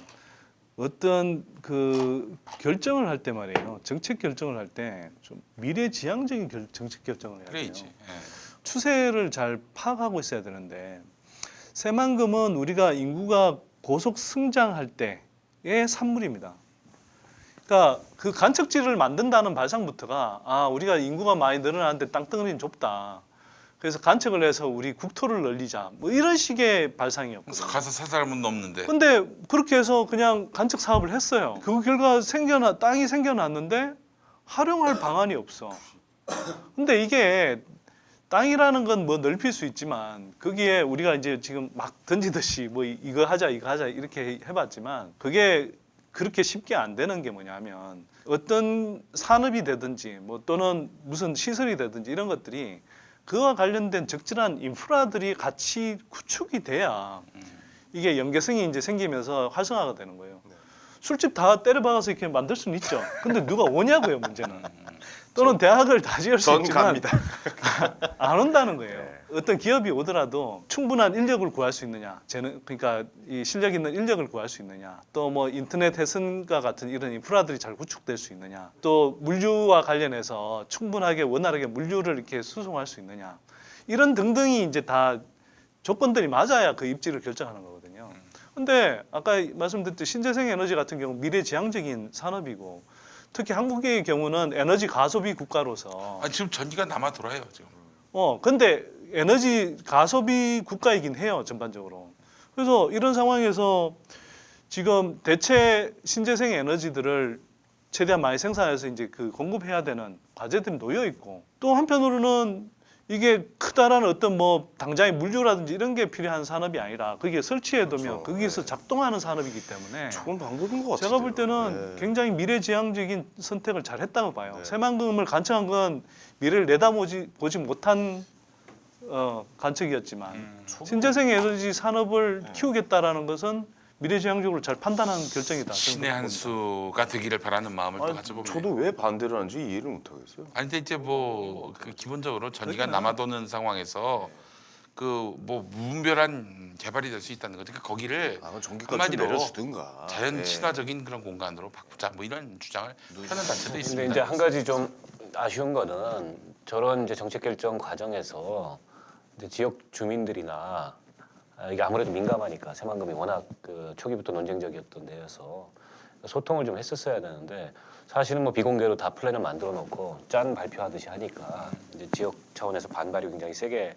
어떤 그 결정을 할 때 말이에요. 정책 결정을 할 때 좀 미래지향적인 정책 결정을 해야 돼요. 그래야지. 예. 추세를 잘 파악하고 있어야 되는데 새만금은 우리가 인구가 고속 성장할 때의 산물입니다. 그러니까 그 간척지를 만든다는 발상부터가 우리가 인구가 많이 늘어나는데 땅덩어리는 좁다. 그래서 간척을 해서 우리 국토를 늘리자. 뭐 이런 식의 발상이었고. 그래서 가서 살 사람은 없는데. 근데 그렇게 해서 그냥 간척 사업을 했어요. 그 결과 땅이 생겨났는데 활용할 방안이 없어. 근데 이게 땅이라는 건 뭐 넓힐 수 있지만 거기에 우리가 이제 지금 막 던지듯이 뭐 이거 하자 이렇게 해봤지만 그게 그렇게 쉽게 안 되는 게 뭐냐면 어떤 산업이 되든지 뭐 또는 무슨 시설이 되든지 이런 것들이 그와 관련된 적절한 인프라들이 같이 구축이 돼야 이게 연계성이 이제 생기면서 활성화가 되는 거예요. 술집 다 때려박아서 이렇게 만들 수는 있죠. 근데 누가 오냐고요, 문제는. 또는 대학을 다 지을 수 전 있지만 갑니다. 안 온다는 거예요. 어떤 기업이 오더라도 충분한 인력을 구할 수 있느냐, 그러니까 이 실력 있는 인력을 구할 수 있느냐, 또 뭐 인터넷 회선과 같은 이런 인프라들이 잘 구축될 수 있느냐, 또 물류와 관련해서 충분하게 원활하게 물류를 이렇게 수송할 수 있느냐, 이런 등등이 이제 다 조건들이 맞아야 그 입지를 결정하는 거거든요. 근데 아까 말씀드렸듯이 신재생 에너지 같은 경우 미래지향적인 산업이고 특히 한국의 경우는 에너지 가소비 국가로서 지금 전기가 남아 돌아요 지금. 근데 에너지 가소비 국가이긴 해요 전반적으로. 그래서 이런 상황에서 지금 대체 신재생 에너지들을 최대한 많이 생산해서 이제 그 공급해야 되는 과제들이 놓여 있고 또 한편으로는 이게 크다라는 어떤 뭐 당장의 물류라든지 이런 게 필요한 산업이 아니라 거기에 설치해두면 그렇죠. 거기서 작동하는 산업이기 때문에 좋은 방법인 것 같아요. 제가 볼 때는 굉장히 미래지향적인 선택을 잘 했다고 봐요. 네. 새만금을 간청한 건 미래를 내다보지 못한 간척이었지만 신재생 에너지 산업을 키우겠다라는 것은 미래지향적으로 잘 판단한 결정이다. 신의 한 수가 되기를 바라는 마음을 또 가져보면. 저도 왜 반대를 하는지 이해를 못 하겠어요. 아니 근데 이제 뭐 그 기본적으로 전기가 남아도는 상황에서 그 뭐 무분별한 개발이 될 수 있다는 거죠. 그러니까 거기를 전기값 한마디로 내려주든가. 자연 친화적인 그런 공간으로 바꾸자 뭐 이런 주장을 펴는 단체도 있습니다. 근데 이제 한 가지 좀 아쉬운 거는 저런 이제 정책 결정 과정에서 이제 지역 주민들이나 이게 아무래도 민감하니까 새만금이 워낙 그 초기부터 논쟁적이었던 데여서 소통을 좀 했었어야 되는데 사실은 뭐 비공개로 다 플랜을 만들어 놓고 짠 발표하듯이 하니까 이제 지역 차원에서 반발이 굉장히 세게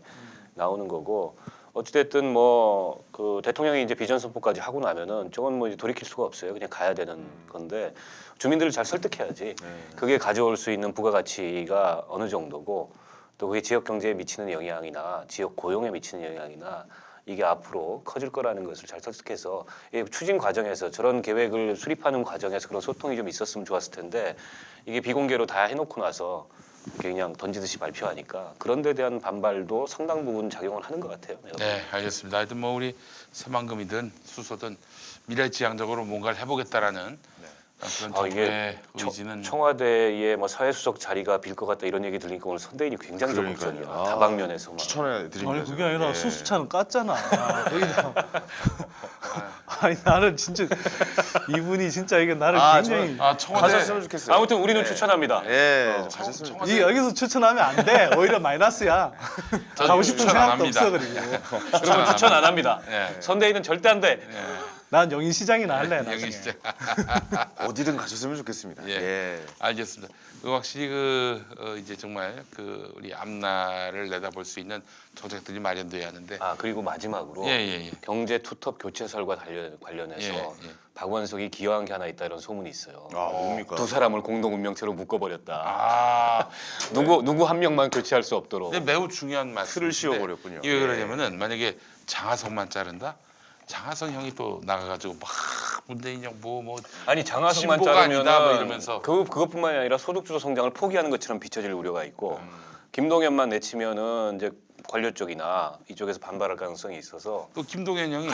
나오는 거고 어찌됐든 뭐 그 대통령이 이제 비전 선포까지 하고 나면은 저건 뭐 이제 돌이킬 수가 없어요. 그냥 가야 되는 건데 주민들을 잘 설득해야지. 그게 가져올 수 있는 부가가치가 어느 정도고 또 그게 지역 경제에 미치는 영향이나 지역 고용에 미치는 영향이나 이게 앞으로 커질 거라는 것을 잘 설득해서 이 추진 과정에서 저런 계획을 수립하는 과정에서 그런 소통이 좀 있었으면 좋았을 텐데 이게 비공개로 다 해놓고 나서 이렇게 그냥 던지듯이 발표하니까 그런 데 대한 반발도 상당 부분 작용을 하는 것 같아요. 네, 알겠습니다. 하여튼 뭐 우리 새만금이든 수소든 미래지향적으로 뭔가를 해보겠다라는 그런 정부의 의지는 청와대의 뭐 사회수석 자리가 빌 것 같다 이런 얘기 들으니까 오늘 선대인이 굉장히 적극적이야. 다방면에서 막. 추천해 드립니다. 아니 그게 아니라 예. 수수차는 깠잖아. 거기다. 아니 나는 진짜 이분이 진짜 이게 나를 굉장히 청와대 가셨으면 좋겠어요. 아무튼 우리는 추천합니다. 예, 가셨으면 좋겠어요. 이 여기서 추천하면 안 돼. 오히려 마이너스야. 저는 가고 싶은 추천 안 생각도 합니다. 없어 그리고. 여러분 추천 안 합니다. 예. 선대인은 절대 안 돼. 난 영인시장이나 할래 여기 나중에. 진짜 어디든 가셨으면 좋겠습니다. 예. 예. 알겠습니다. 확실히 이제 정말 우리 앞날을 내다볼 수 있는 정책들이 마련돼야 하는데. 아 그리고 마지막으로 예. 경제 투톱 교체설과 관련해서 예. 박원석이 기여한 게 하나 있다 이런 소문이 있어요. 뭡니까? 두 사람을 공동 운명체로 묶어버렸다. 아, 누구 한 명만 교체할 수 없도록. 근데 매우 중요한 말씀. 틀을 씌워버렸군요. 이게 그러냐면은 만약에 장하성만 자른다. 장하성 형이 또 나가가지고 막 문재인 정부 뭐 아니 장하성만 신보가 아니다, 뭐 자르면 이러면서. 그것뿐만이 아니라 소득주도 성장을 포기하는 것처럼 비춰질 우려가 있고 김동연만 내치면은 이제 관료 쪽이나 이쪽에서 반발할 가능성이 있어서 또 김동연 형이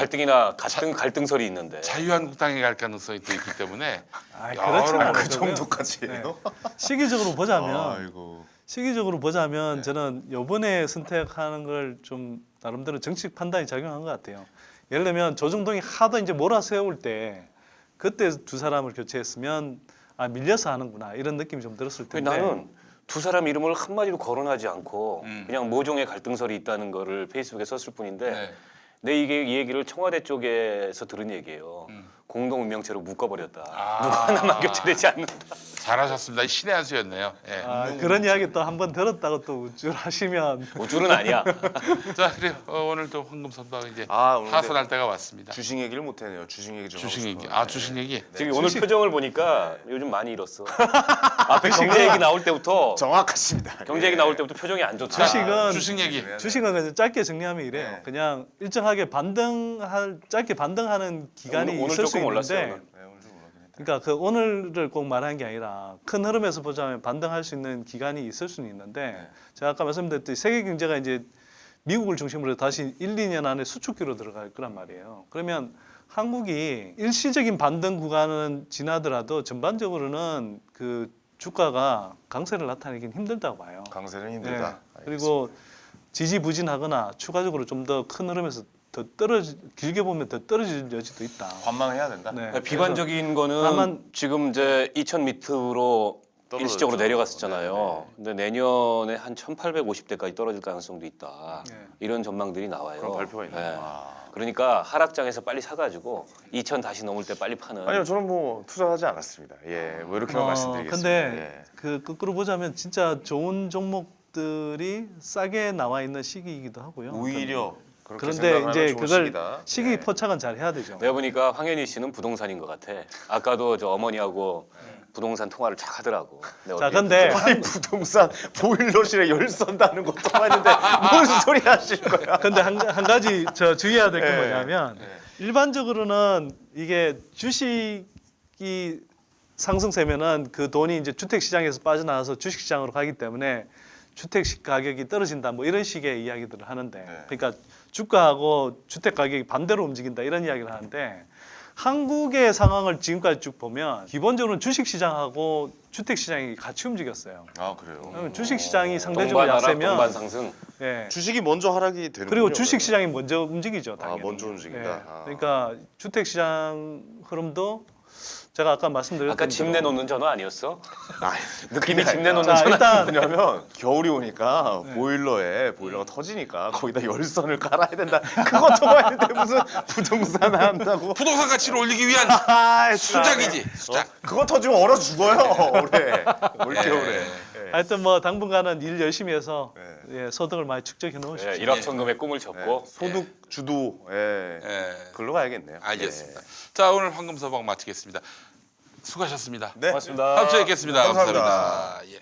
갈등설이 있는데 자유한국당에 갈 가능성이 또 있기 때문에 아, 여러 그렇지는 그 않고요. 정도까지예요? 시기적으로 보자면 아이고. 저는 이번에 선택하는 걸 좀 나름대로 정책 판단이 작용한 것 같아요. 예를 들면 조중동이 하도 이제 몰아세울 때 그때 두 사람을 교체했으면 밀려서 하는구나 이런 느낌이 좀 들었을 텐데 나는 두 사람 이름을 한마디도 거론하지 않고 그냥 모종의 갈등설이 있다는 거를 페이스북에 썼을 뿐인데 네. 내 이 얘기를 청와대 쪽에서 들은 얘기예요. 공동 운명체로 묶어버렸다. 아. 누구 하나만 교체되지 않는다. 잘하셨습니다. 신의 한 수였네요. 예. 그런 이야기 또 한 번 들었다고 또 우쭐하시면 우쭐은 아니야. 자, 그래요. 오늘 또 황금 선박 이제 오늘 하산할 때가 왔습니다. 주식 얘기를 못 했네요. 주식 얘기 좀. 주식 하고 얘기. 싶어요. 주식 얘기. 지금 오늘 표정을 보니까 요즘 많이 잃었어. 앞에 경제 얘기 나올 때부터 정확하십니다. 경제 얘기 나올 때부터 표정이 안 좋다. 주식은 주식 얘기. 주식은 그냥 짧게 정리하면 이래요. 네. 그냥 일정하게 짧게 반등하는 기간이 오늘 있을 수 조금 올랐어요, 있는데, 오늘. 네, 오늘 좀 올라긴 했다. 그러니까 그 오늘을 꼭 말하는 게 아니라 큰 흐름에서 보자면 반등할 수 있는 기간이 있을 수는 있는데, 제가 아까 말씀드렸듯이 세계 경제가 이제 미국을 중심으로 다시 1, 2년 안에 수축기로 들어갈 거란 말이에요. 그러면 한국이 일시적인 반등 구간은 지나더라도 전반적으로는 그 주가가 강세를 나타내긴 힘들다고 봐요. 강세는 힘들다. 네. 그리고 지지부진하거나 추가적으로 좀 더 큰 흐름에서 더 길게 보면 더 떨어질 여지도 있다. 관망해야 된다. 네. 비관적인 거는 다만- 지금 이제 2,000m로 떨어졌죠. 일시적으로 내려갔었잖아요. 네, 근데 내년에 한 1,850대까지 떨어질 가능성도 있다. 네. 이런 전망들이 나와요. 그런 발표가 있네요. 네. 아. 그러니까 하락장에서 빨리 사가지고 2,000 다시 넘을 때 빨리 파는. 아니요, 저는 뭐 투자하지 않았습니다. 예, 뭐 이렇게만 말씀드리겠습니다. 근데 예. 그 거꾸로 보자면 진짜 좋은 종목들이 싸게 나와 있는 시기이기도 하고요. 오히려 그렇게 그런데 생각하면 이제 좋은 그걸 시기다. 시기 예. 포착은 잘 해야 되죠. 내가 보니까 황현희 씨는 부동산인 것 같아. 아까도 저 어머니하고 부동산 통화를 쫙 하더라고. 내가 자, 어디- 근데 아니 부동산 보일러실에 열 썬다는 것도 봤는데 무슨 소리 하실 거야? 근데 한 가지 저 주의해야 될 게 예. 뭐냐면 일반적으로는 이게 주식이 상승세면은 그 돈이 이제 주택 시장에서 빠져나와서 주식 시장으로 가기 때문에 주택 가격이 떨어진다 뭐 이런 식의 이야기들을 하는데, 네. 그러니까 주가하고 주택 가격이 반대로 움직인다 이런 이야기를 하는데, 한국의 상황을 지금까지 쭉 보면 기본적으로는 주식 시장하고 주택 시장이 같이 움직였어요. 아 그래요? 그러면 주식 시장이 상대적으로 동반 하락, 약세면 동반 상승. 예. 주식이 먼저 하락이 되는 그리고 주식 시장이 먼저 움직이죠, 당연히. 먼저 움직인다. 예. 아. 그러니까 주택 시장 흐름도 제가 아까 말씀드렸던 아까 집 대로 내놓는 전화 아니었어? 아, 느낌이 집 내놓는 자, 전화. 일단 왜냐면 겨울이 오니까 네. 보일러가 터지니까 거기다 열선을 깔아야 된다. 그것도 봤는데 무슨 부동산 한다고? 부동산 가치를 올리기 위한 아, 수작이지. 수작. 그거 터지면 얼어 죽어요. 올해 올겨울에. 예. 하여튼 뭐 당분간은 일 열심히 해서 네. 예, 소득을 많이 축적해 놓으십시오. 예, 일확천금의 꿈을 접고 소득 주도 예. 글로 가야겠네요. 알겠습니다. 자, 오늘 황금 서방 마치겠습니다. 수고하셨습니다. 네. 고맙습니다. 다음 주에 뵙겠습니다. 감사합니다. 감사합니다. 예.